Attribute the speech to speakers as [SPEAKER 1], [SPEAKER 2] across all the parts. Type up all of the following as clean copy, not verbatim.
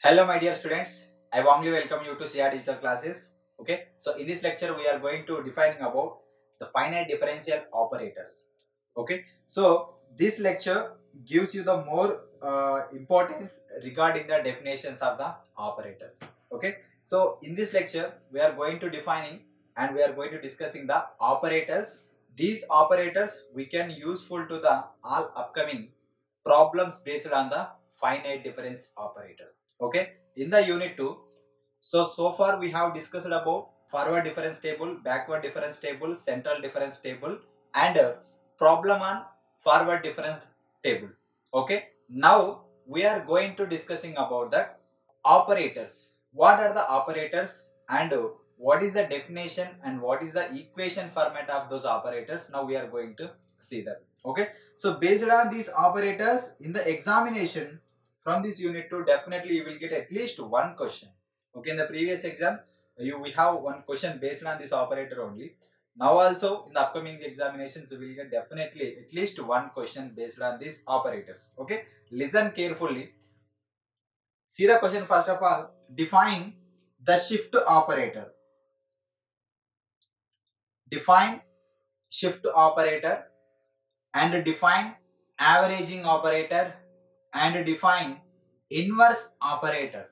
[SPEAKER 1] Hello my dear students, I warmly welcome you to CR Digital Classes. Okay, so in this lecture we are going to defining about the finite differential operators. Okay, so this lecture gives you the more importance regarding the definitions of the operators. Okay, so in this lecture we are going to defining and we are going to discussing the operators. These operators we can useful to the all upcoming problems based on the finite difference operators. Okay, in the unit 2, so far we have discussed about forward difference table, backward difference table, central difference table, and problem on forward difference table. Okay, now we are going to discussing about that operators. What are the operators and what is the definition and what is the equation format of those operators? Now we are going to see that. Okay, so based on these operators in the examination from this unit 2, definitely you will get at least one question. Okay, in the previous exam we have one question based on this operator only. Now also in the upcoming examinations we will get definitely at least one question based on these operators. Okay, listen carefully. See the question first of all. Define the shift operator. Define shift operator and define averaging operator and define inverse operator.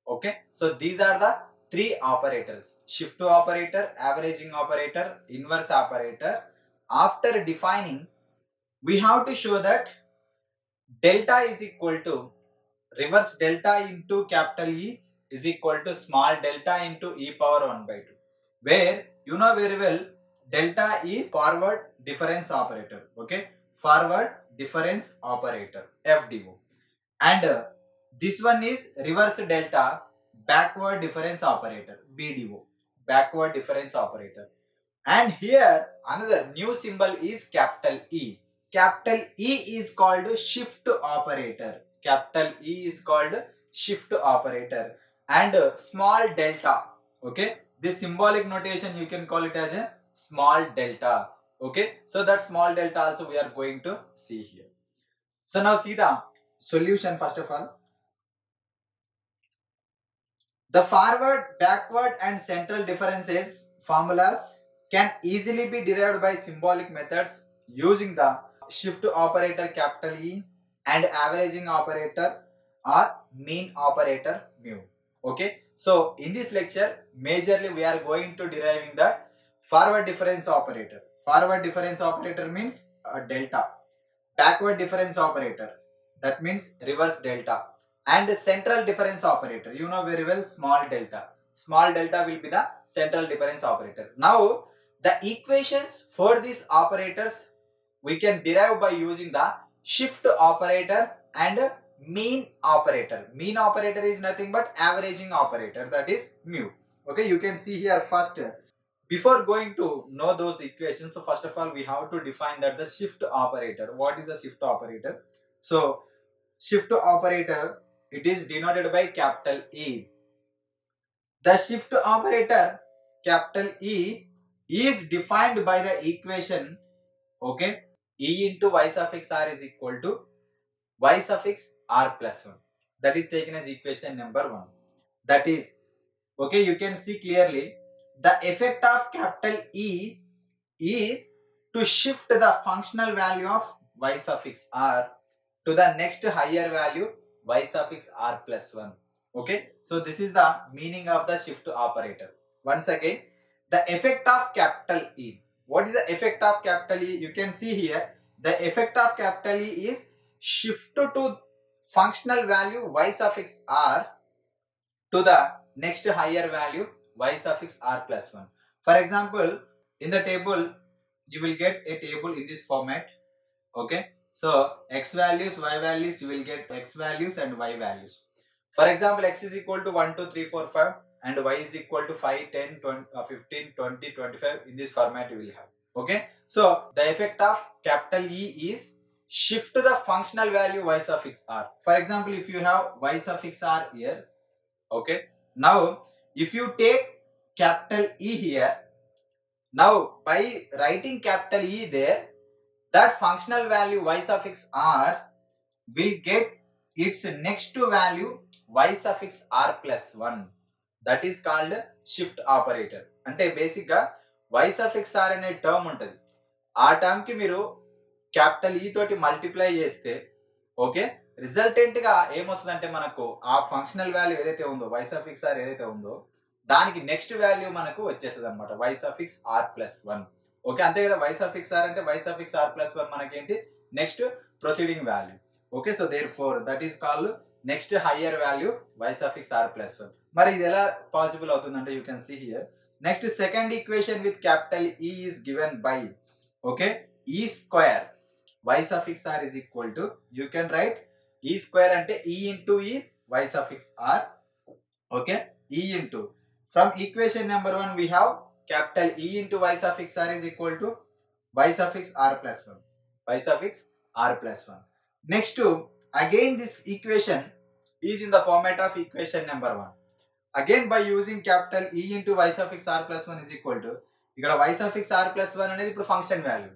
[SPEAKER 1] Okay, so these are the three operators: shift operator, averaging operator, inverse operator. After defining, we have to show that delta is equal to reverse delta into capital E is equal to small delta into e power 1 by 2, where you know very well delta is forward difference operator. Okay, forward difference operator, FDO, and this one is reverse delta backward difference operator, BDO, backward difference operator. And here another new symbol is capital E. Capital E is called shift operator. Capital E is called shift operator. And small delta. Okay, this symbolic notation you can call it as a small delta. Okay, so that small delta also we are going to see here. So now see the solution first of all. The forward, backward and central differences formulas can easily be derived by symbolic methods using the shift operator capital E and averaging operator or mean operator mu. Okay, so in this lecture majorly we are going to deriving the forward difference operator. Forward difference operator means delta. Backward difference operator, that means reverse delta, and central difference operator, you know very well, small delta. Small delta will be the central difference operator. Now the equations for these operators we can derive by using the shift operator and mean operator. Mean operator is nothing but averaging operator, that is mu. Okay, you can see here first. Before going to know those equations, so first of all we have to define that the shift operator. What is the shift operator? So shift operator, it is denoted by capital E. The shift operator capital E is defined by the equation, okay, E into y suffix r is equal to y suffix r plus 1. That is taken as equation number 1. That is, okay, you can see clearly the effect of capital E is to shift the functional value of y suffix r to the next higher value y suffix r plus 1. Okay, so this is the meaning of the shift operator. Once again, the effect of capital E. What is the effect of capital E? You can see here the effect of capital E is shift to functional value y suffix r to the next higher value y suffix r plus 1. For example, in the table you will get a table in this format. Okay, so x values, y values, you will get x values and y values. For example, x is equal to 1 2 3 4 5 and y is equal to 5 10 20, 15 20 25. In this format you will have. Okay, so the effect of capital E is shift the functional value y suffix r. For example, if you have y suffix r here, okay, now if you take capital E here, now by writing capital E there, that functional value y suffix r will get its next value y suffix r plus 1, that is called shift operator. అంటే basic గా y suffix r అనే term ఉంటుంది. ఆ term కి మీరు capital ఈ తోటి multiply చేస్తే ఓకే రిజల్టెంట్ గా ఏమొస్తుందంటే మనకు ఆ ఫంక్షనల్ వాల్యూ ఏదైతే ఉందో y suffix r ఏదైతే ఉందో దానికి నెక్స్ట్ వాల్యూ మనకు వచ్చేస్తుంది అనమాట y suffix r plus 1. Okay అంతే కదా, y suffix r అంటే y suffix r plus 1 మనకేంటి next proceeding value. Okay so therefore that is called next higher value y suffix r plus 1. మరి ఇది ఎలా పాసిబుల్ అవుతుందంటే you can see here. Next second equation with capital E is given by okay E square y suffix r is equal to, you can write E square అంటే E into E y suffix r. okay E into, from equation number 1 we have capital E into y suffix r is equal to y suffix r plus 1, y suffix r plus 1. Next again this equation is in the format of equation number 1. Again by using capital E into y suffix r plus 1 is equal to, ఇక్కడ y suffix r plus 1 అనేది ఇప్పుడు function value.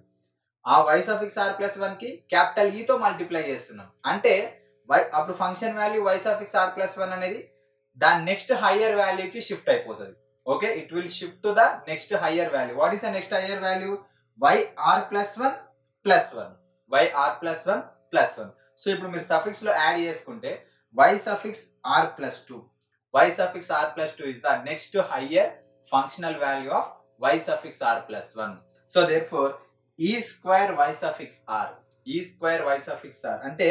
[SPEAKER 1] ఆ y suffix r plus 1 కి capital E తో multiply చేస్తున్నాం అంటే అప్పుడు function value y suffix r plus 1 అనేది దాని నెక్స్ట్ హయ్యర్ వాల్యూకి షిఫ్ట్ అయిపోతుంది. Okay it will shift to the next higher value. What is the next higher value? yr plus 1 plus 1, yr plus 1 plus 1. So ఇప్పుడు మీరు suffix లో add చేసుకుంటే y suffix r plus 2, y suffix r plus 2 is the next higher functional value of y suffix r plus 1. So therefore E square y suffix r, E square y suffix r అంటే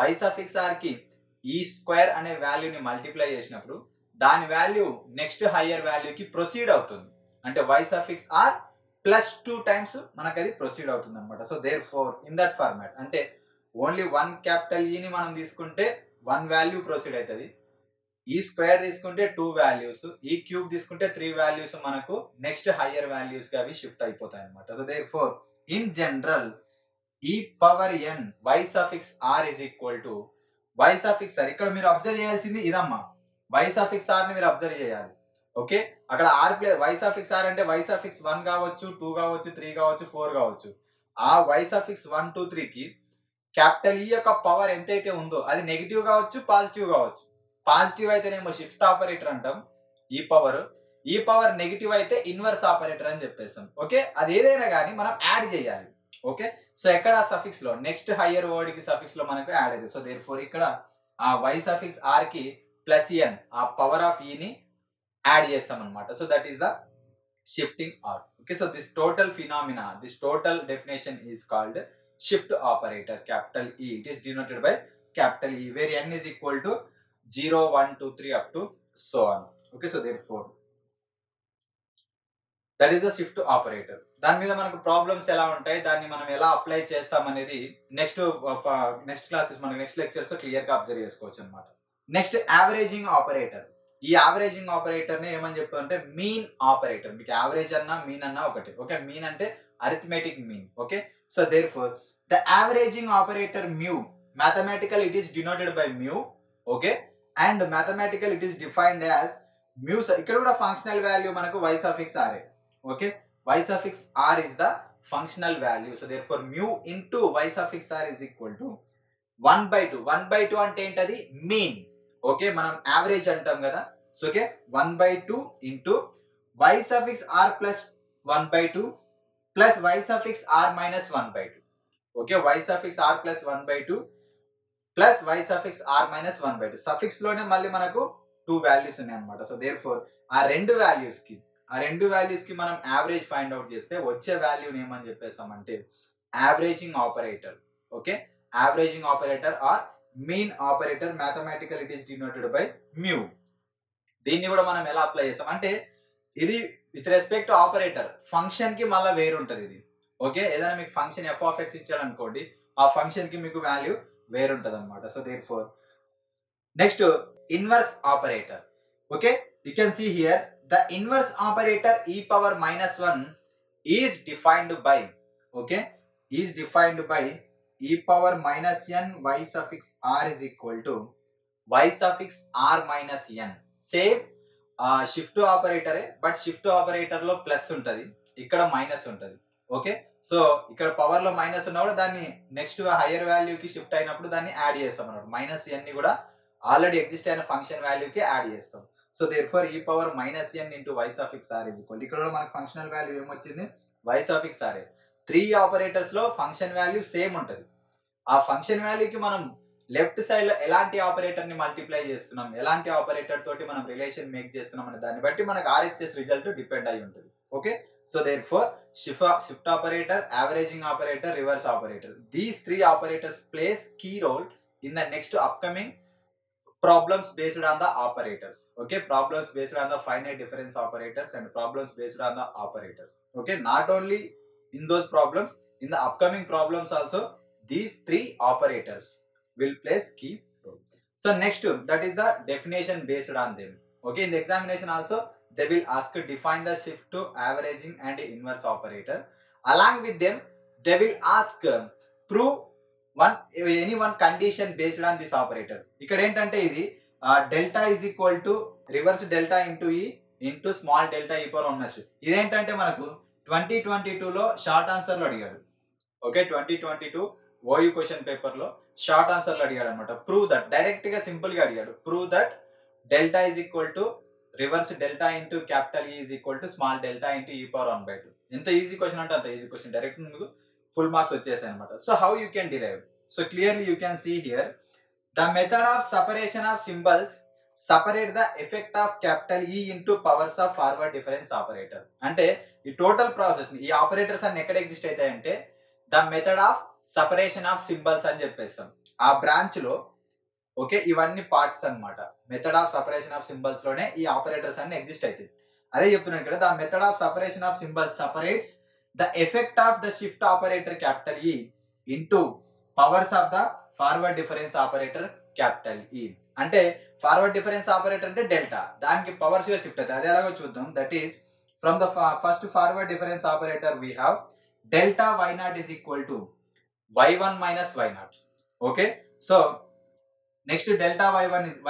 [SPEAKER 1] y suffix r కి ఈ square అనే వాల్యూని multiply చేసినప్పుడు దాని value next higher వాల్యూకి proceed అవుతుంది. అంటే y suffix r plus 2 times మనకు అది ప్రొసీడ్ అవుతుంది అనమాట. So therefore in that format అంటే ఓన్లీ వన్ క్యాపిటల్ ఈని మనం తీసుకుంటే వన్ వాల్యూ ప్రొసీడ్ అవుతుంది, ఈ స్క్వేర్ తీసుకుంటే 2 వాల్యూస్, ఈ క్యూబ్ తీసుకుంటే 3 వాల్యూస్ మనకు నెక్స్ట్ హయ్యర్ వాల్యూస్ గా అవి షిఫ్ట్ అయిపోతాయి అనమాట. So therefore in general e power n y suffix r is equal to y suffix r. ఇక్కడ మీరు అబ్జర్వ్ చేయాల్సింది ఇదమ్మా, y suffix r ని మీరు అబ్జర్వ్ చేయాలి. ఓకే అక్కడ r plus y suffix r అంటే y suffix 1 కావచ్చు, 2 కావచ్చు, 3 కావచ్చు, 4 కావచ్చు. ఆ y suffix 1 2 3 కి క్యాపిటల్ E యొక్క పవర్ ఎంతైతే ఉందో అది నెగిటివ్ కావచ్చు, పాజిటివ్ కావచ్చు. పాజిటివ్ అయితేనేమో షిఫ్ట్ ఆపరేటర్ అంటాం ఈ పవర్ నెగిటివ్ అయితే ఇన్వర్స్ ఆపరేటర్ అని చెప్పేస్తాం. ఓకే అది ఏదైనా కానీ మనం యాడ్ చేయాలి. ఓకే సో ఎక్కడ సఫిక్స్ లో నెక్స్ట్ హయ్యర్ వర్డ్ కి సఫిక్స్ లో మనకు యాడ్ అయ్యింది. సో దేర్ ఫోర్ ఇక్కడ ఆ y suffix r కి ప్లస్ n ఆ పవర్ ఆఫ్ E ని యాడ్ చేస్తాం అనమాట. So that is the shifting R. Okay so this total phenomena, this total definition is called shift operator, capital E. It is denoted by capital E where n is equal to 0 1 2 3 up to so on. Okay so therefore that is the shift operator. దాని మీద మనకు problems ఎలా ఉంటాయి, దాన్ని మనం ఎలా apply చేస్తాం అనేది నెక్స్ట్ క్లాసెస్ మనకి నెక్స్ట్ లెక్చర్స్ క్లియర్ గా అబ్జర్వ్ చేసుకోవచ్చు అనమాట. Next averaging operator. ఈ యావరేజింగ్ ఆపరేటర్ ని ఏమని చెప్తారంటే మీన్ ఆపరేటర్. మీకు యావరేజ్ అన్నా మీన్ అన్నా ఒకటి. ఓకే మీన్ అంటే arithmetic mean. Okay so therefore the averaging operator mu, mathematical it is denoted by mu. okay and mathematical it is defined as mu. ఇక్కడ కూడా ఫంక్షనల్ వాల్యూ మనకు y suffix r. okay y suffix r is the functional value. so therefore mu into y suffix r is equal to 1/2. 1/2 అంటే ఏంటది? Mean. Okay మనం average అంటాం కదా. So okay 1/2 into y suffix r plus 1/2 plus y suffix r minus 1/2. okay y suffix r plus 1/2 plus y suffix r minus 1/2. Suffix లోనే మళ్ళీ మనకు 2 values ఉన్నాయి అన్నమాట. సో దేర్ఫోర్ ఆ రెండు వాల్యూస్ కి మనం యావరేజ్ ఫైండ్ అవుట్ చేస్తే వచ్చే వాల్యూని ఏమని చెప్పేసామంటే averaging operator. Okay averaging operator or mean operator. Mathematical it is denoted by mu. దీన్ని కూడా మనం ఎలా అప్లై చేస్తాం అంటే ఇది విత్ రెస్పెక్ట్ ఆపరేటర్ ఫంక్షన్ కి మళ్ళీ వేరు ఉంటుంది ఇది. ఓకే ఏదైనా మీకు ఫంక్షన్ f of x ఇచ్చారనుకోండి, ఆ ఫంక్షన్ కి మీకు వాల్యూ వేరు ఉంటుంది అనమాట. So therefore next inverse operator. Okay you can see here the inverse operator e power minus 1 is defined by e power minus n y suffix r is equal to y suffix r minus n. Same shift ఆపరేటరే but shift operator లో plus ఉంటది, ఇక్కడ minus ఉంటది. Okay so ఇక్కడ power లో minus ఉన్నా కూడా దాన్ని నెక్స్ట్ హైయర్ వాల్యూ కి షిఫ్ట్ అయినప్పుడు దాన్ని యాడ్ చేస్తాం అన్నమాట. మైనస్ n ని కూడా ఆల్రెడీ ఎగ్జిస్ట్ అయిన ఫంక్షన్ వాల్యూకి యాడ్ చేస్తాం. So therefore E power minus N into why suffix R is equal, ఇక్కడ మనకు ఫంక్షనల్ వాల్యూ ఏమొచ్చింది, వై సఫిక్స్ ఆర్. 3 ఆపరేటర్స్ లో ఫంక్షన్ వాల్యూ సేమ్ ఉంటుంది. ఆ ఫంక్షన్ వాల్యూకి మనం లెఫ్ట్ సైడ్ లో ఎలాంటి ఆపరేటర్ ని మల్టిప్లై చేస్తున్నాం, ఎలాంటి ఆపరేటర్ తోటి మనం రిలేషన్ మేక్ చేస్తున్నాం అనే దాన్ని బట్టి మనకు RHS రిజల్ట్ డిపెండ్ అయి ఉంటుంది. Okay, so therefore shift operator, averaging operator, reverse operator, these 3 operators plays key role in the next upcoming problems based on the operators. Okay, problems based on the finite difference operators and problems based on the operators. Okay, not only in those problems, in the upcoming problems also these 3 operators will place key role. So next, that is the definition based on them. Okay, in the examination also they will ask to define the shift to averaging and inverse operator. Along with them they will ask prove any one condition based on this operator. ఇక్కడ ఏంటంటే ఇది delta is equal to reverse delta into E into small delta E power minus. ఇదేంటంటే మనకు 2022లో short answer లో అడిగాడు. Okay, 2022 OU question paper లో short answer లో అడిగాడు అనమాట. ప్రూవ్ దట్, డైరెక్ట్ గా సింపుల్ గా అడిగాడు. Prove that delta is equal to reverse delta into capital E is equal to small delta into E power 1/2. ఎంత ఈజీ క్వశ్చన్ అంటే అంత ఈజీ క్వశ్చన్, డైరెక్ట్ మీకు full marks వచ్చేసాయి అనమాట. So how you can derive? So clearly you can see here the method of separation of symbols separate the effect of capital E into powers of forward difference operator. అంటే ఈ total process ఈ operators అన్ని ఎక్కడ exist అవుతాయంటే the method of separation of symbols అని చెప్పేస్తాం ఆ branch లో. ఓకే, ఇవన్నీ పార్ట్స్ అన్నమాట. Method of separation of symbols లోనే ఈ ఆపరేటర్స్ అన్ని ఎగ్జిస్ట్ అవుతాయి. అదే చెప్తున్నాను ఇక్కడ, the method of separation of symbols separates the effect of the shift operator capital E into powers of the forward difference operator capital E. అంటే forward difference operator అంటే delta, దానికి పవర్స్ గా shift అవుతాయి. అదే అలాగో చూద్దాం. That is from the first forward difference operator we have delta y0 is equal to y1 minus y0. Okay, so next delta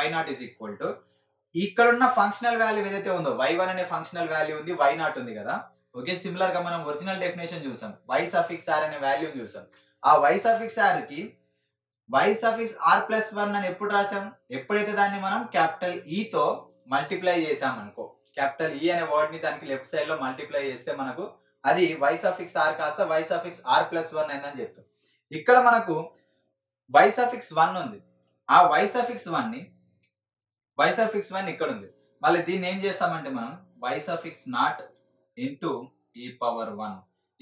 [SPEAKER 1] y0 is equal to ఇక్కడ ఉన్న functional value ఏదైతే ఉందో y1 అనే ఫంక్షనల్ వాల్యూ ఉంది, y0 ఉంది కదా. Okay, similar గా మనం ఒరిజినల్ డెఫినేషన్ చూసాం, y సఫిక్స్ r అనే వాల్యూ చూసాం. ఆ y సఫిక్స్ r కి y సఫిక్స్ r ప్లస్ 1 అని ఎప్పుడు రాసాం? ఎప్పుడైతే దాన్ని మనం క్యాపిటల్ ఈ తో మల్టిప్లై చేసాం అనుకో, క్యాపిటల్ ఈ అనే వర్డ్ ని దానికి లెఫ్ట్ సైడ్ లో మల్టిప్లై చేస్తే మనకు అది y సఫిక్స్ r కాస్త y సఫిక్స్ r ప్లస్ 1 అయిందని చెప్తాం. ఇక్కడ మనకు y సఫిక్స్ 1 ఉంది, ఆ y సఫిక్స్ 1 ఇక్కడ ఉంది. మళ్ళీ దీన్ని ఏం చేస్తామంటే మనం y suffix naught into E power 1.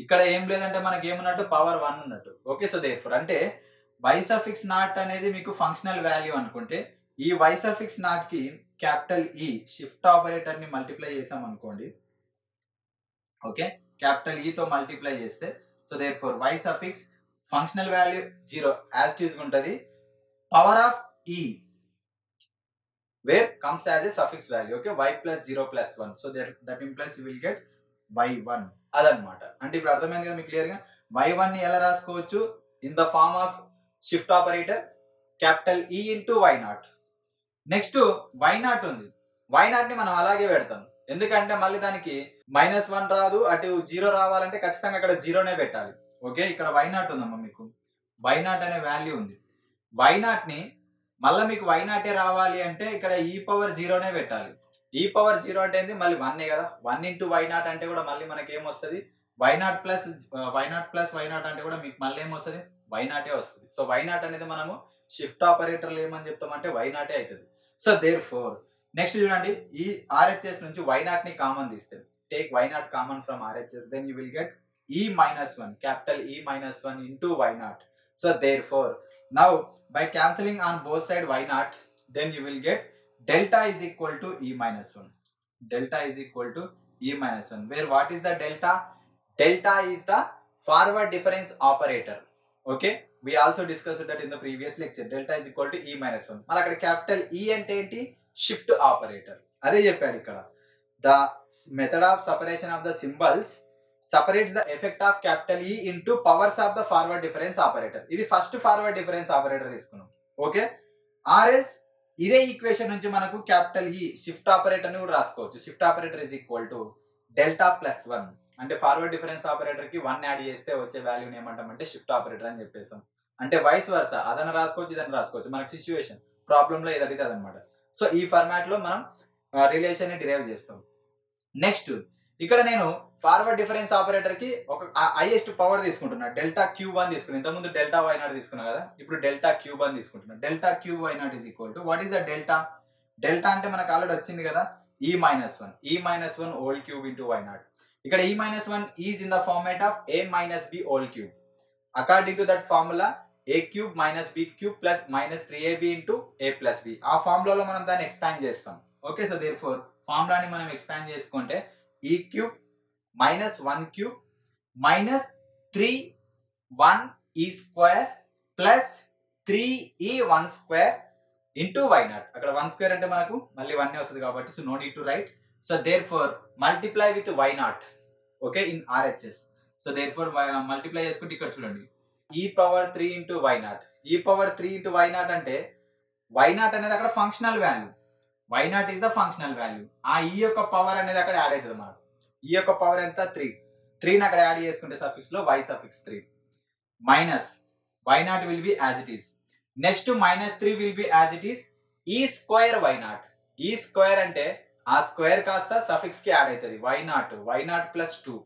[SPEAKER 1] ఇక్కడ ఏం లేదంటే మనకి ఏమన్నట్టు పవర్ 1 ఉన్నట్టు. ఓకే, సో దేర్ఫోర్ అంటే y సఫిక్స్ నాట్ అనేది మీకు ఫంక్షనల్ వాల్యూ అనుకుంటే ఈ y సఫిక్స్ నాట్ కి క్యాపిటల్ ఈ షిఫ్ట్ ఆపరేటర్ ని మల్టిప్లై చేసాం అనుకోండి. ఓకే, క్యాపిటల్ ఈ తో మల్టిప్లై చేస్తే so therefore y suffix functional value 0 as it is ఉంటది, పవర్ ఆఫ్ ఈ where comes as a suffix value. Okay, y plus 0 plus 1, so that implies you will get y1 అదనమాట. అంటే ఇప్పుడు అర్థమైంది కదా మీకు క్లియర్ గా. y1 ని ఎలా రాసుకోవచ్చు? In the form of shift operator capital E into y0. Next y0 ఉంది, y0 ని మనం అలాగే పెడతాం, ఎందుకంటే మళ్ళీ దానికి -1 రాదు, అటు 0 రావాలంటే ఖచ్చితంగా అక్కడ 0నే పెట్టాలి. ఓకే, ఇక్కడ y0 ఉందమ్మా, మీకు y0 అనే వాల్యూ ఉంది. y0 ని మళ్ళీ మీకు y0 రావాలి అంటే ఇక్కడ ఈ పవర్ 0నే పెట్టాలి. ఈ పవర్ 0 అంటే ఏంది? మళ్ళీ 1 కదా. 1 ఇంటూ y0 అంటే కూడా మళ్ళీ మనకి ఏమొస్తుంది? y0 ప్లస్ y0 అంటే కూడా మీకు మళ్ళీ ఏమొస్తుంది? y0 వస్తుంది. సో y0 అనేది మనము షిఫ్ట్ ఆపరేటర్లు ఏమని చెప్తామంటే y0 అవుతుంది. సో దేర్ ఫోర్ నెక్స్ట్ చూడండి, ఈ RHS నుంచి y0 ని కామన్ తీస్తే, take y0 common from RHS, then you will get e-1, capital e-1 into y0. So therefore now by cancelling on both side y0, then you will get delta is equal to e-1. Delta is equal to e-1, where what is the delta? Delta is the forward difference operator. Okay, we also discussed that in the previous lecture. Delta is equal to e-1. మళ్ళీ అక్కడ capital ఈ అంటే ఏంటి? Shift operator. అదే చెప్పాడు ఇక్కడ, the method of separation of the symbols separates the effect of capital E into powers of the forward difference operator. ఇది first forward difference operator తీసుకున్నాం. ఓకే, ఆర్ఎల్స్ ఇదే ఈక్వేషన్ నుంచి మనకు క్యాపిటల్ ఈ షిఫ్ట్ ఆపరేటర్ ని కూడా రాసుకోవచ్చు. Shift operator is equal to delta plus 1, అంటే ఫార్వర్డ్ డిఫరెన్స్ ఆపరేటర్ కి 1 యాడ్ చేస్తే వచ్చే వాల్యూని ఏమంటామంటే షిఫ్ట్ ఆపరేటర్ అని చెప్పేసాం. అంటే వైస్ వర్సా, అదన రాసుకోవచ్చు, ఇదని రాసుకోవచ్చు, మనకి సిచ్యువేషన్ ప్రాబ్లమ్ లో ఏది అడిగితే అదనమాట. సో ఈ ఫార్మాట్ లో మనం రిలేషన్ ని డిరైవ్ చేస్తాం. నెక్స్ట్ ఇక్కడ నేను ఫార్వర్డ్ డిఫరెన్స్ ఆపరేటర్ కి ఒక హైయెస్ట్ పవర్ తీసుకుంటున్నా. డెల్టా క్యూబ్ అని తీసుకున్నా. ఇంతకుముందు డెల్టా వై నాట్ తీసుకున్నా కదా, ఇప్పుడు డెల్టా క్యూబ్ అని తీసుకుంటున్నా. Delta cube why naught is equal to what is the delta? డెల్టా అంటే మనకు ఆల్రెడీ వచ్చింది కదా, E minus one whole cube into why naught. ఇక్కడ E minus one is in the format of A minus B whole cube. According to that formula A cube minus B cube plus minus 3ab into A plus B. ఆ ఫార్ములాలో మనం దాన్ని expand చేస్తాం. Okay, so therefore ఫార్ములాని మనం expand చేసుకుంటే ఈ cube minus 1 cube minus 3 1 E square plus 3e1 square into why naught. అక్కడ 1 square అంటే మనకు మళ్ళీ 1 వస్తుంది కాబట్టి so no need to write. So therefore multiply with y naught, okay, in RHS. So therefore multiply చేసుకుంటే ఇక్కడ చూడండి E power 3 into why naught. E power 3 into why naught అంటే వై నాట్ అనేది అక్కడ functional value, y naught is the functional value. ఆ ఈ యొక్క power అనేది అక్కడ యాడ్ అవుతుంది మనకు. ఈ యొక్క పవర్ ఎంత? 3ని అక్కడ యాడ్ చేసుకుంటే సఫిక్స్ లో y suffix 3 minus y naught will be as it is. Next minus 3 will be as it is E square y naught. E square అంటే ఆ స్క్వేర్ కాస్త సఫిక్స్ కి యాడ్ అవుతుంది y naught plus 2,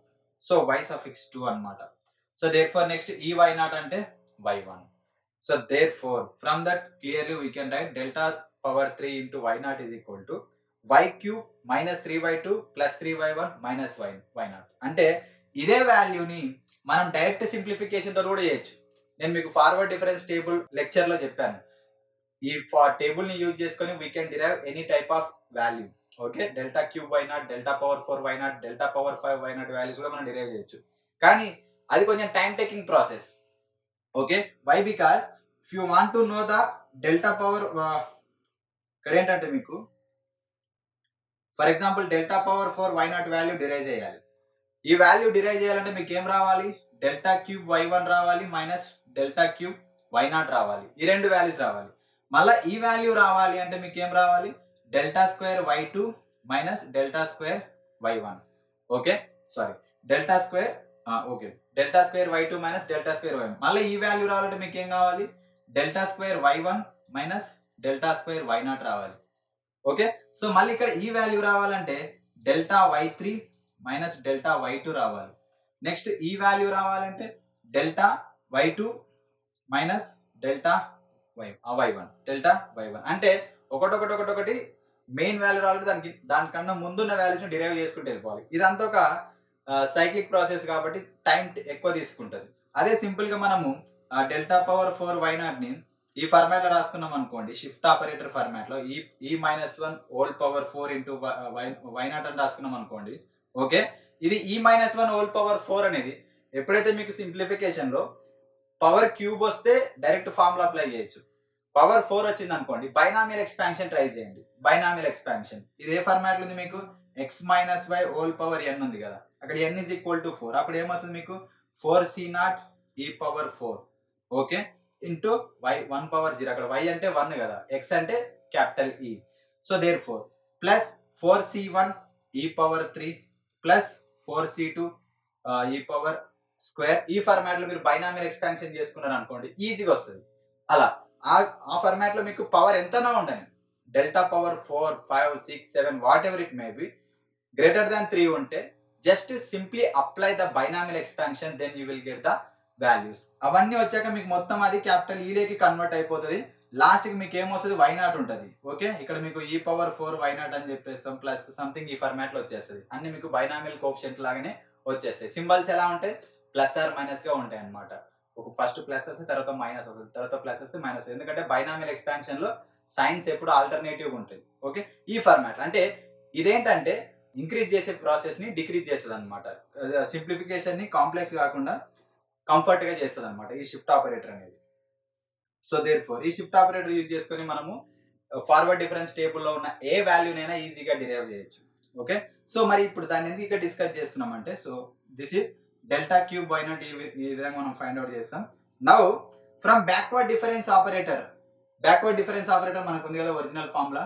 [SPEAKER 1] so y suffix 2 అన్నమాట. So therefore next e y naught అంటే y1. So therefore from that clearly we can write delta power 3 into y naught is equal to y cube minus 3y2 plus 3y1 minus y naught. అంటే ఇదే వాల్యూని మనం direct simplification తో కూడా చేయొచ్చు. నేను మీకు ఫార్వర్డ్ డిఫరెన్స్ టేబుల్ లెక్చర్ లో చెప్పాను. ఈ టేబుల్ ని యూజ్ చేసుకొని we can derive any type of value. Okay, delta cube y naught, delta power 4 y naught, delta power 5 y naught values కూడా మనం డిరైవ్ చేయొచ్చు. కానీ అది కొంచెం time taking process. Okay, why? Because if you want to know the delta power, ఇక్కడ ఏంటంటే మీకు for example delta power 4 y naught value derive చేయాలి. ఈ వాల్యూ డిరైవ్ చేయాలంటే మీకు ఏం రావాలి? డెల్టా క్యూబ్ y1 రావాలి minus delta cube why not రావాలి. ఈ రెండు వాల్యూస్ రావాలి. మళ్ళీ ఈ వాల్యూ రావాలి అంటే మీకు ఏం రావాలి? Delta square y2 minus delta square y1. Okay, sorry, delta square, okay, delta square y2 minus delta square y1. మళ్ళీ ఈ వాల్యూ రావాలంటే మీకు ఏం కావాలి? Delta square y1 minus delta square y0 రావాలి. ఓకే, సో మళ్ళీ ఇక్కడ ఈ వాల్యూ రావాలంటే delta y3 minus delta y2 రావాలి. నెక్స్ట్ ఈ వాల్యూ రావాలంటే delta y2 minus delta y1, delta y1. అంటే ఒకటి మెయిన్ వాల్యూ రావాలంటే దానికన్నా ముందున్న వాల్యూస్ ని డిరైవ్ చేసుకుంటూ వెళ్ళిపోవాలి. ఇదంతా ఒక సైక్లిక్ ప్రాసెస్ కాబట్టి టైం ఎక్కువ తీసుకుంటుంది. అదే సింపుల్ గా మనము డెల్టా పవర్ 4 వై నాట్ ని ఈ ఫార్మాట్ లో రాసుకున్నాం అనుకోండి, షిఫ్ట్ ఆపరేటర్ ఫార్మాట్ లో E minus 1 whole power 4 into why naught అని రాసుకున్నాం అనుకోండి. ఓకే, ఇది ఈ మైనస్ 1 హోల్ పవర్ 4 అనేది ఎప్పుడైతే మీకు సింప్లిఫికేషన్ లో పవర్ క్యూబ్ వస్తే డైరెక్ట్ ఫార్ములా అప్లై చేయొచ్చు. పవర్ 4 వచ్చింది అనుకోండి, బైనామియల్ ఎక్స్పాన్షన్ ట్రై చేయండి. బైనామియల్ ఎక్స్పాన్షన్ ఇది ఏ ఫార్మాట్ లో ఉంది? మీకు x minus y whole power n ఉంది కదా, అక్కడ n ఈజ్ ఈక్వల్ టు 4. అప్పుడు ఏమవుతుంది మీకు? 4c0 E power 4, okay, into y 1 పవర్ 0. అక్కడ y అంటే 1 కదా, x అంటే capital E. So therefore plus 4c1 E power 3 plus 4c2 ఈ పవర్ స్క్వేర్. ఈ ఫార్మాట్ లో మీరు బైనామియల్ ఎక్స్పాన్షన్ చేసుకున్నారు అనుకోండి, ఈజీగా వస్తుంది. అలా ఆ ఫార్మాట్ లో మీకు పవర్ ఎంతనో ఉండని, delta power 4 5 6 7 whatever it may be, greater than 3 ఉంటే just simply apply the binomial expansion, then you will get the values. అవన్నీ వచ్చాక మీకు మొత్తం అది క్యాపిటల్ ఈలోకి కన్వర్ట్ అయిపోతుంది. లాస్ట్ కి మీకు ఏమొస్తుంది? వై నాట్ ఉంటుంది. ఓకే, ఇక్కడ మీకు ఈ పవర్ 4 వై నాట్ అని చెప్పేస్తాం ప్లస్ సంథింగ్ ఈ ఫార్మాట్ లో వచ్చేస్తుంది. అన్ని మీకు బైనామియల్ కోఎఫిషియంట్ లాగానే వచ్చేస్తాయి. సింబల్స్ ఎలా ఉంటాయి? ప్లస్ ఆర్ మైనస్ గా ఉంటాయి అన్నమాట. ఒక ఫస్ట్ ప్లస్ వస్తే తర్వాత మైనస్ వస్తుంది, తర్వాత ప్లస్ వస్తే మైనస్. ఎందుకంటే బైనామియల్ ఎక్స్పాన్షన్ లో సైన్స్ ఎప్పుడు ఆల్టర్నేటివ్ ఉంటుంది. ఓకే, ఈ ఫార్మాట్ అంటే ఇదేంటంటే ఇంక్రీజ్ చేసే ప్రాసెస్ ని డిక్రీజ్ చేస్తుంది అనమాట. సింప్లిఫికేషన్ ని కాంప్లెక్స్ కాకుండా కంఫర్ట్ గా చేస్తుంది అనమాట ఈ షిఫ్ట్ ఆపరేటర్ అనేది. సో దేర్ ఫోర్ ఈ షిఫ్ట్ ఆపరేటర్ యూజ్ చేసుకొని మనము ఫార్వర్డ్ డిఫరెన్స్ టేబుల్ లో ఉన్న ఏ వాల్యూనైనా ఈజీగా డిరైవ్ చేయొచ్చు. ఓకే, సో మరి ఇప్పుడు దాన్ని ఎందుకు ఇక్కడ డిస్కస్ చేస్తున్నాం అంటే, so this is delta cube why naught. ఈ విధంగా మనం ఫైండ్ అవుట్ చేస్తాం. Now from backward difference operator మనకు ఉంది కదా original formula,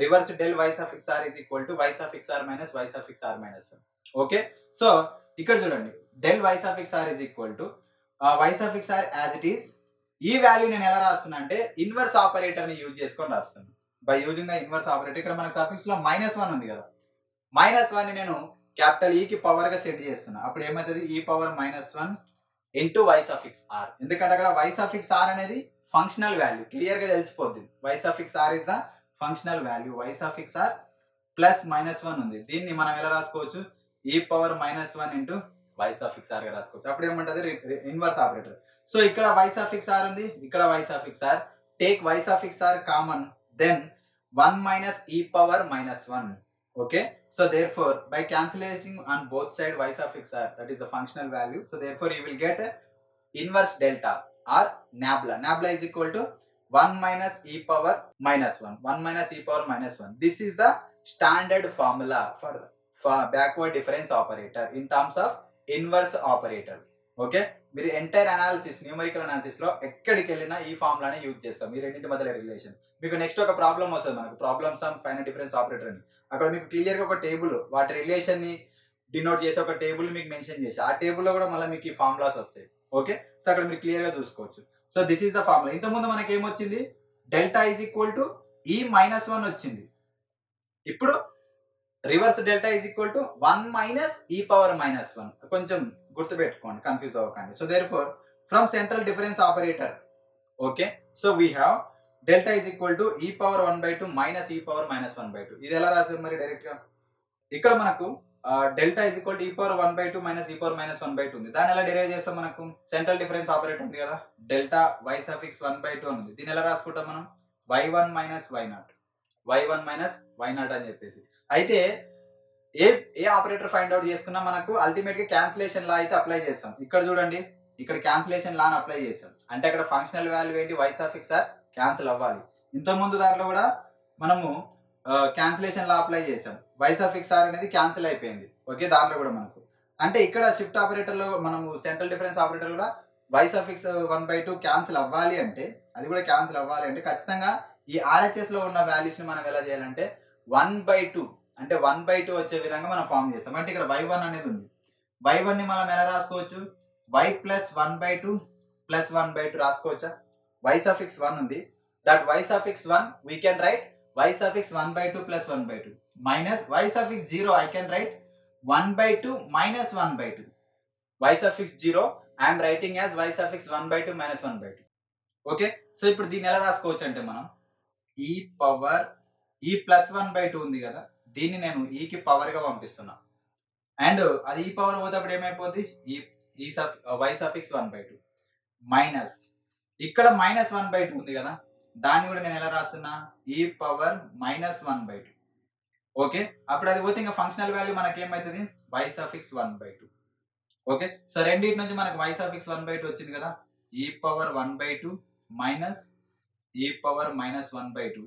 [SPEAKER 1] reverse del y suffix r is equal to y suffix r minus y suffix r minus 1. Okay, so ఇక్కడ చూడండి del y suffix r is equal to y suffix r as it is ఈ value నేను ఎలా రాస్తున్నా అంటే inverse operator ని use చేసుకొని రాస్తాను. By using the inverse operator. ఇక్కడ మనకు సఫిక్స్ లో -1 ఉంది కదా, -1 ని నేను క్యాపిటల్ ఈ కి పవర్ గా సెట్ చేస్తున్నా. అప్పుడు ఏమవుతుంది, E power -1 into why suffix R. ఎందుకంటే అక్కడ వై సఫిక్స్ ఆర్ అనేది ఫంక్షనల్ వాల్యూ, క్లియర్ గా తెలిసిపోద్ది. Y suffix R is the functional value. Y suffix R plus -1 ఉంది. దీన్ని మనం ఎలా రాసుకోవచ్చు, E power -1 into why suffix R గా రాసుకోవచ్చు. అప్పుడు ఏమంటది, ఇన్వర్స్ ఆపరేటర్. సో ఇక్కడ వై సఫిక్స్ ఆర్ ఉంది, ఇక్కడ y suffix R. Take y suffix R common, then 1 minus e power -1. Okay, so therefore by cancellation on both side y suffix r, that is the functional value, so therefore you will get inverse delta or nabla. Nabla is equal to 1 minus e power -1, 1 minus e power -1. This is the standard formula for backward difference operator in terms of inverse operator. Okay, మీరు entire analysis, numerical analysis లో ఎక్కడికి వెళ్ళినా ఈ ఫార్ములానే use చేస్తాం. ఈ రెండింటి మధ్య relation. మీకు నెక్స్ట్ ఒక ప్రాబ్లం వస్తుంది మనకు, problem some final difference operator అని. అక్కడ మీకు క్లియర్ గా ఒక టేబుల్, వాటి రిలేషన్ ని డినోట్ చేసే ఒక టేబుల్ మీకు మెన్షన్ చేసి, ఆ టేబుల్ లో కూడా మళ్ళీ మీకు ఈ ఫార్ములాస్ వస్తాయి. ఓకే, సో అక్కడ మీరు క్లియర్ గా చూసుకోవచ్చు. So this is the formula. ఇంతకుముందు మనకి ఏమొచ్చింది, డెల్టా ఈజ్ ఈక్వల్ టు ఈ -1 వచ్చింది. ఇప్పుడు reverse delta is equal to 1 minus e power -1. కొంచెం గుర్తుపెట్టుకోండి, కన్ఫ్యూజ్ అవ్వకండి. So therefore from central difference operator, okay, so we have delta is equal to E power 1/2 minus E power -1/2. ఇది ఎలా రాసాం మరి డైరెక్ట్ గా, ఇక్కడ మనకు delta is equal to E power 1/2 minus E power -1/2 ఉంది. దాన్ని ఎలా డిరైవ్ చేస్తాం, మనకు సెంట్రల్ డిఫరెన్స్ ఆపరేటర్ ఉంది కదా, డెల్టా వై సఫిక్స్ 1/2 ఉంది. దీన్ని ఎలా రాసుకుంటాం మనం, y1 minus y0, y1 minus y0 అని చెప్పేసి. అయితే ఏ ఆపరేటర్ ఫైండ్ అవుట్ చేసుకున్నా మనకు అల్టిమేట్ గా క్యాన్సిలేషన్ లా అయితే అప్లై చేస్తాం. ఇక్కడ చూడండి, ఇక్కడ క్యాన్సిలేషన్ లాని అప్లై చేస్తాం. అంటే అక్కడ ఫంక్షనల్ వాల్యూ ఏంటి, వై సఫిక్స్ ఆర్ క్యాన్సిల్ అవ్వాలి. ఇంతకుముందు దాంట్లో కూడా మనము క్యాన్సిలేషన్ లా అప్లై చేసాం, వై సఫిక్స్ ఆర్ అనేది క్యాన్సిల్ అయిపోయింది. ఓకే, దాంట్లో కూడా మనకు అంటే ఇక్కడ షిఫ్ట్ ఆపరేటర్ లో మనము సెంట్రల్ డిఫరెన్స్ ఆపరేటర్ కూడా వై సఫిక్స్ 1/2 క్యాన్సిల్ అవ్వాలి అంటే, అది కూడా క్యాన్సిల్ అవ్వాలి అంటే ఖచ్చితంగా ఈ ఆర్హెచ్ఎస్ లో ఉన్న వాల్యూస్ ని మనం ఎలా చేయాలంటే 1/2 అంటే 1/2 వచ్చే విధంగా మనం ఫామ్ చేస్తాం. అంటే ఇక్కడ y1 అనేది ఉంది, y1 ని మనం ఎలా రాసుకోవచ్చు, y plus 1/2 plus 1/2 రాసుకోవచ్చా. y suffix 1 ఉంది, that y suffix 1 we can write y suffix 1/2 plus 1/2 minus y suffix 0 I can write 1/2 minus 1/2. y suffix 0 I am writing as y suffix 1/2 minus 1/2. Okay, so ఇప్పుడు దీన్ని ఎలా రాసుకోవచ్చు అంటే మనం ఈ power ఈ plus 1/2 ఉంది కదా, దీన్ని నేను ఈ కి పవర్ గా పంపిస్తున్నా. అండ్ అది ఈ పవర్ పోతేప్పుడు ఏమైపోద్ది, ఈ y suffix 1/2 మైనస్ ఇక్కడ మైనస్ 1/2 ఉంది కదా, దాన్ని కూడా నేను ఎలా రాస్తున్నా, ఈ పవర్ మైనస్ 1/2. ఓకే, అప్పుడు అది పోతే ఇంకా ఫంక్షనల్ వాల్యూ మనకి ఏమైతుంది, y suffix 1/2. ఓకే, సో రెండింటి నుంచి మనకు y suffix 1/2 వచ్చింది కదా, ఈ power 1/2 minus E power minus 1/2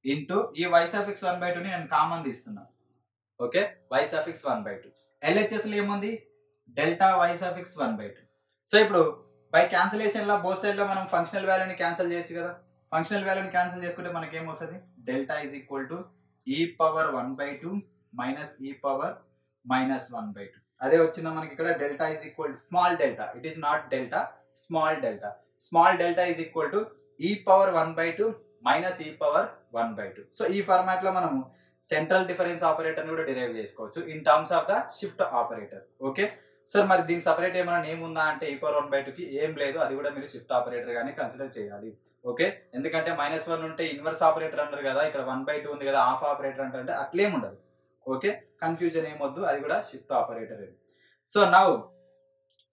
[SPEAKER 1] into ఈ y suffix 1/2 ని నేను కామన్ తీస్తున్నా. Okay, y suffix 1/2. LHS లో ఏముంది, డెల్టా y suffix 1/2. సో ఇప్పుడు బై క్యాన్సిలేషన్ లో బోత్ సైడ్ లో మనం ఫంక్షనల్ వాల్యూని క్యాన్సిల్ చేయొచ్చు కదా. ఫంక్షనల్ వాల్యూని క్యాన్సిల్ చేసుకుంటే మనకి ఏం వస్తుంది, delta is equal to E power 1/2 minus E power minus 1/2. అదే వచ్చిందా మనకి ఇక్కడ, delta is equal to small delta, it is not delta, small delta. Small delta is equal to E power 1/2 minus E power 1/2. So ఈ format లో మనము central difference operator కూడా derive చేసుకోవచ్చు in terms of the shift operator. Okay sir, మరి దీనికి separate ఏమైనా name ఉందా అంటే ఈ పవర్ 1/2 కి ఏం లేదు, అది కూడా మీరు షిఫ్ట్ ఆపరేటర్ గానే కన్సిడర్ చేయాలి. ఓకే, ఎందుకంటే -1 ఉంటే ఇన్వర్స్ ఆపరేటర్ అంటారు కదా, ఇక్కడ 1/2 ఉంది కదా హాఫ్ ఆపరేటర్ అంటే అట్లేం ఉండదు. ఓకే, కన్ఫ్యూజన్ ఏమొద్దు, అది కూడా shift operator. So now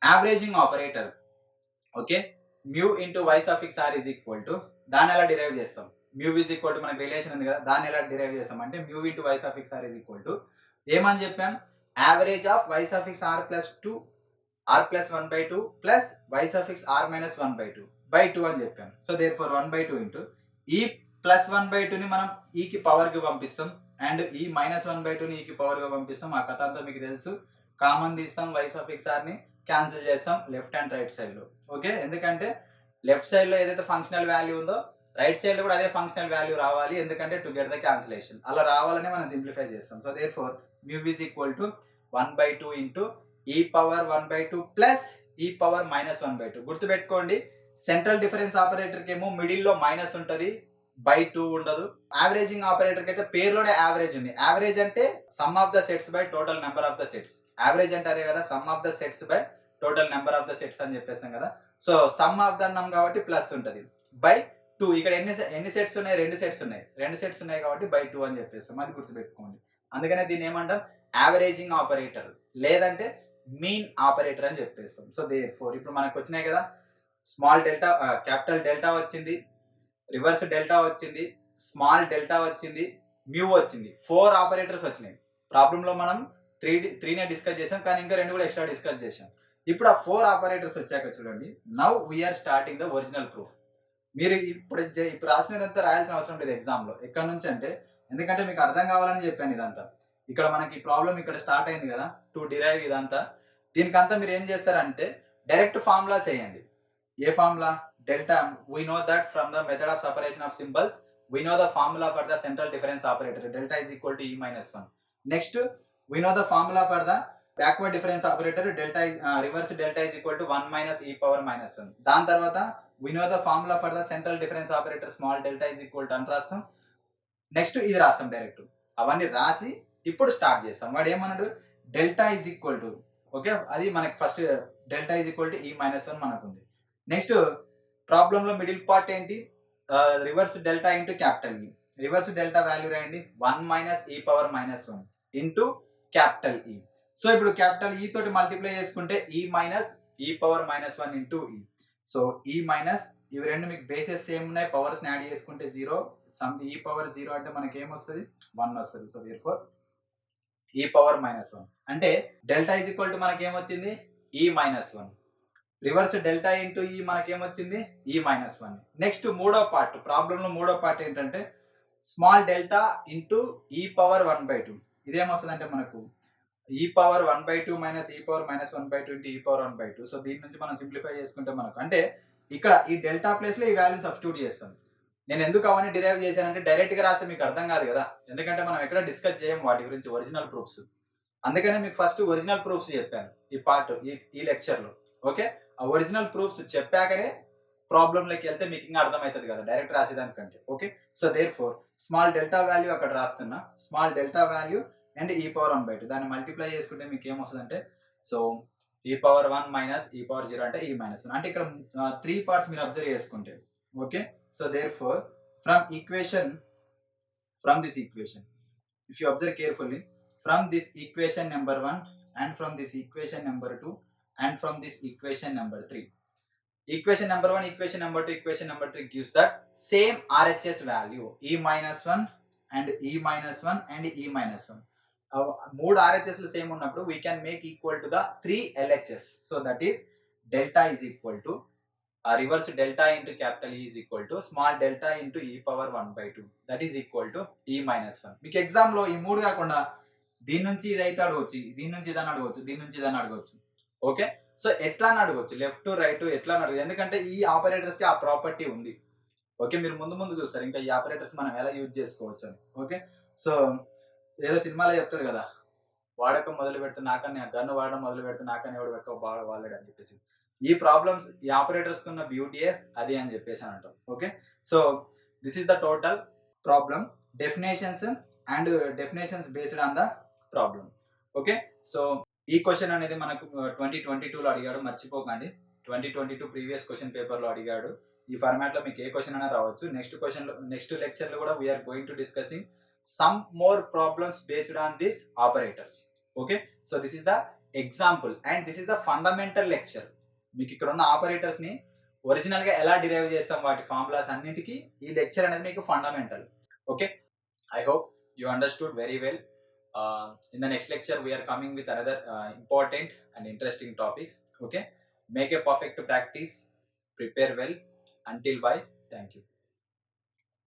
[SPEAKER 1] averaging operator. Okay, mu into why suffix R is equal to, దాన్ని ఎలా డిరైవ్ చేస్తాం, మ్యూ ఈజ్ ఈక్వల్ టు మనకి రిలేషన్ ఉంది కదా, దాన్ని ఎలా డిరైవ్ చేస్తాం అంటే mu into why suffix R is equal to ఏమని చెప్పాం, average of y suffix R plus 2 R plus 1/2 plus y suffix R minus 1/2 అని చెప్పాం. సో దేర్ ఫోర్ 1/2 ఇంటూ ఈ ప్లస్ 1/2 ని మనం ఈ కి పవర్ కి పంపిస్తాం, అండ్ ఈ మైనస్ 1/2 ని ఈ కి పవర్ గా పంపిస్తాం. ఆ కథ అంతా మీకు తెలుసు, కామన్ తీస్తాం, వై సఫిక్స్ ఆర్ ని క్యాన్సిల్ చేస్తాం లెఫ్ట్ అండ్ రైట్ సైడ్ లో. ఓకే, ఎందుకంటే లెఫ్ట్ సైడ్ లో ఏదైతే ఫంక్షనల్ వాల్యూ ఉందో రైట్ సైడ్ లో కూడా అదే ఫంక్షనల్ వాల్యూ రావాలి, ఎందుకంటే టు గెట్ ద క్యాన్సిలేషన్. అలా రావాలని మనం సింప్లిఫై చేస్తాం. So therefore mu is equal to 1/2 into E power 1/2 plus E power minus 1/2. గుర్తుపెట్టుకోండి, సెంట్రల్ డిఫరెన్స్ ఆపరేటర్ కి ఏమో మిడిల్ లో మైనస్ ఉంటది, బై 2 ఉండదు. యావరేజింగ్ ఆపరేటర్ కి అయితే పేరులోనే యావరేజ్ ఉంది. యావరేజ్ అంటే some of the sets by total number of the sets. Average అంటే అదే కదా, some of the sets by total number of the sets అని చెప్పేసాం కదా. సో సమ్ ఆఫ్ ద అన్నాం కాబట్టి ప్లస్ ఉంటది, బై 2. ఇక్కడ ఎన్ని సెట్స్ ఉన్నాయి, 2 సెట్స్ ఉన్నాయి. 2 సెట్స్ ఉన్నాయి కాబట్టి బై 2 అని చెప్పేస్తాం. అది గుర్తుపెట్టుకోండి. అందుకనే దీన్ని ఏమంటాం, యావరేజింగ్ ఆపరేటర్ లేదంటే మీన్ ఆపరేటర్ అని చెప్పేస్తాం. సో దేర్ఫోర్ ఇప్పుడు మనకు వచ్చినాయి కదా, స్మాల్ డెల్టా, క్యాపిటల్ డెల్టా వచ్చింది, రివర్స్ డెల్టా వచ్చింది, స్మాల్ డెల్టా వచ్చింది, మ్యూ వచ్చింది. 4 ఆపరేటర్స్ వచ్చినాయి. ప్రాబ్లం లో మనం 3నే డిస్కస్ చేసాం, కానీ ఇంకా 2 కూడా ఎక్స్ట్రా డిస్కస్ చేసాం. ఇప్పుడు ఆ 4 ఆపరేటర్స్ వచ్చాక చూడండి, now we are starting the original proof. మీరు ఇప్పుడు రాసినదంతా రాయాల్సిన అవసరం లేదు ఎగ్జామ్ లో. ఎక్కడి నుంచి అంటే, ఎందుకంటే మీకు అర్థం కావాలని చెప్పాను ఇదంతా. ఇక్కడ మనకి ప్రాబ్లం ఇక్కడ స్టార్ట్ అయింది కదా, టు డిరైవ్ ఇదంతా. దీనికంతా మీరు ఏం చేస్తారంటే డైరెక్ట్ ఫార్ములాస్ వేయండి. ఏ formula? Delta. We know that from the method of separation of symbols we know the formula for the central difference operator, delta is equal to e minus 1. Next, we know the formula for the backward difference operator, delta is reverse delta is equal to 1 minus e power minus 1. దాని తర్వాత we know the formula for the central difference operator, small delta is equal to అని రాస్తాం. Next ఇది రాస్తాం direct. అవన్నీ రాసి ఇప్పుడు start చేస్తాం. వాడు ఏమన్నాడు, delta is equal to, okay, అది మనకి first delta is equal to ఈ మైనస్ 1 మనకు ఉంది. నెక్స్ట్ ప్రాబ్లంలో మిడిల్ పార్ట్ ఏంటి, రివర్స్ డెల్టా ఇంటూ క్యాపిటల్ ఈ. రివర్స్ డెల్టా వాల్యూ రాయండి, 1 minus E power minus 1 into capital ఈ. సో ఇప్పుడు క్యాపిటల్ ఈ తోటి మల్టిప్లై చేసుకుంటే ఈ minus E power minus 1 into ఈ. సో ఈ మైనస్ ఇవి రెండు మీకు బేసెస్ సేమ్ ఉన్నాయి, పవర్స్ యాడ్ చేసుకుంటే 0, సమ్ ఈ పవర్ 0 అంటే మనకి ఏమొస్తుంది, 1 వస్తుంది. సో దేర్ఫోర్ ఈ పవర్ మైనస్ 1 అంటే డెల్టా ఈజ్ ఈక్వల్ టు మనకి ఏమొచ్చింది, ఈ మైనస్ 1. రివర్స్ డెల్టా ఇంటూ ఈ మనకేమొచ్చింది, ఈ మైనస్ 1. నెక్స్ట్ మూడో పార్ట్, ప్రాబ్లంలో మూడో పార్ట్ ఏంటంటే small delta into E power 1/2. ఇదేమొస్తుంది అంటే మనకు ఈ power 1/2 minus E power minus 1/2 into E power 1/2. So దీని నుంచి మనం సింప్లిఫై చేసుకుంటే మనకు అంటే ఇక్కడ ఈ డెల్టా ప్లేస్ లో ఈ వాల్యూ సబ్స్టిట్యూట్ చేస్తాం. నేను ఎందుకు అవన్నీ డిరైవ్ చేశానంటే డైరెక్ట్ గా రాస్తే మీకు అర్థం కాదు కదా, ఎందుకంటే మనం ఎక్కడ డిస్కస్ చేయం వాటి గురించి, ఒరిజినల్ ప్రూఫ్స్. అందుకనే మీకు ఫస్ట్ ఒరిజినల్ ప్రూఫ్స్ చెప్పాను ఈ పార్ట్, ఈ లెక్చర్ లో. ఓకే, ఆ ఒరిజినల్ ప్రూఫ్స్ చెప్పాకనే ప్రాబ్లంలోకి వెళ్తే మీకు ఇంకా అర్థమవుతుంది కదా డైరెక్ట్ రాసేదానికంటే. Okay, so therefore small delta value అక్కడ రాస్తున్నా, small delta value and E power 1/2 దాన్ని మల్టిప్లై చేసుకుంటే మీకు ఏమొస్తుంది అంటే, సో ఈ పవర్ 1 మైనస్ ఈ పవర్ 0 అంటే ఈ మైనస్ 1. అంటే ఇక్కడ 3 పార్ట్స్ మీరు అబ్జర్వ్ చేసుకుంటే. Okay, so therefore from this equation, if you observe carefully, from this equation number 1 and from this equation number 2 and from this equation number 3, equation number 1, equation number 2, equation number 3 gives that same RHS value, e minus 1 and e minus 1 and e minus 1. మూడు RHS లు same ఉన్నప్పుడు we can make equal to the 3 LHS. so that is delta is equal to reverse delta into capital E is equal to small delta into e power 1/2, that is equal to e minus 1. మీకు exam లో ఈ మూడు కాకుండా దీని నుంచి ఇది అయితే అడగవచ్చు, దీని నుంచి ఇదని అడగవచ్చు, దీని నుంచి ఇదని అడగవచ్చు. ఓకే, సో ఎట్లా అని అడగవచ్చు, లెఫ్ట్ రైట్ ఎట్లా అని అడగచ్చు, ఎందుకంటే ఈ ఆపరేటర్స్ కి ఆ ప్రాపర్టీ ఉంది. ఓకే, మీరు ముందు చూస్తారు ఇంకా ఈ ఆపరేటర్స్ మనం ఎలా యూజ్ చేసుకోవచ్చు అని. ఓకే, సో ఏదో సినిమాలో చెప్తారు కదా, వాడకం మొదలు పెడితే నాకని, గన్ను వాడడం మొదలు పెడితే నాకని ఎవడు వెక్క వాడలేడు అని చెప్పేసి. ఈ ప్రాబ్లమ్స్ ఈ ఆపరేటర్స్ కున్న బ్యూటీయే అది అని చెప్పేసి అని అంటాం. Okay, so this is the total problem, definitions and definitions based on the problem. Okay, so ఈ క్వశ్చన్ అనేది మనకు 2022లో అడిగాడు, మర్చిపోకండి. 2022 ప్రీవియస్ క్వశ్చన్ పేపర్ లో అడిగాడు. ఈ ఫార్మాట్ లో మీకు ఏ క్వశ్చన్ అయినా రావచ్చు. నెక్స్ట్ లెక్చర్ లో కూడా we are going to discussing some more problems based on these operators. Okay, so this is the example and this is the fundamental lecture. మీకు ఇక్కడ ఉన్న ఆపరేటర్స్ ని ఒరిజినల్ గా ఎలా డిరైవ్ చేస్తాం వాటి ఫార్ములాస్ అన్నిటికీ ఈ లెక్చర్ అనేది మీకు fundamental. Okay, I hope you understood very well. In the next lecture we are coming with another important and interesting topics. Okay, make a perfect practice, prepare well. Until bye, thank you.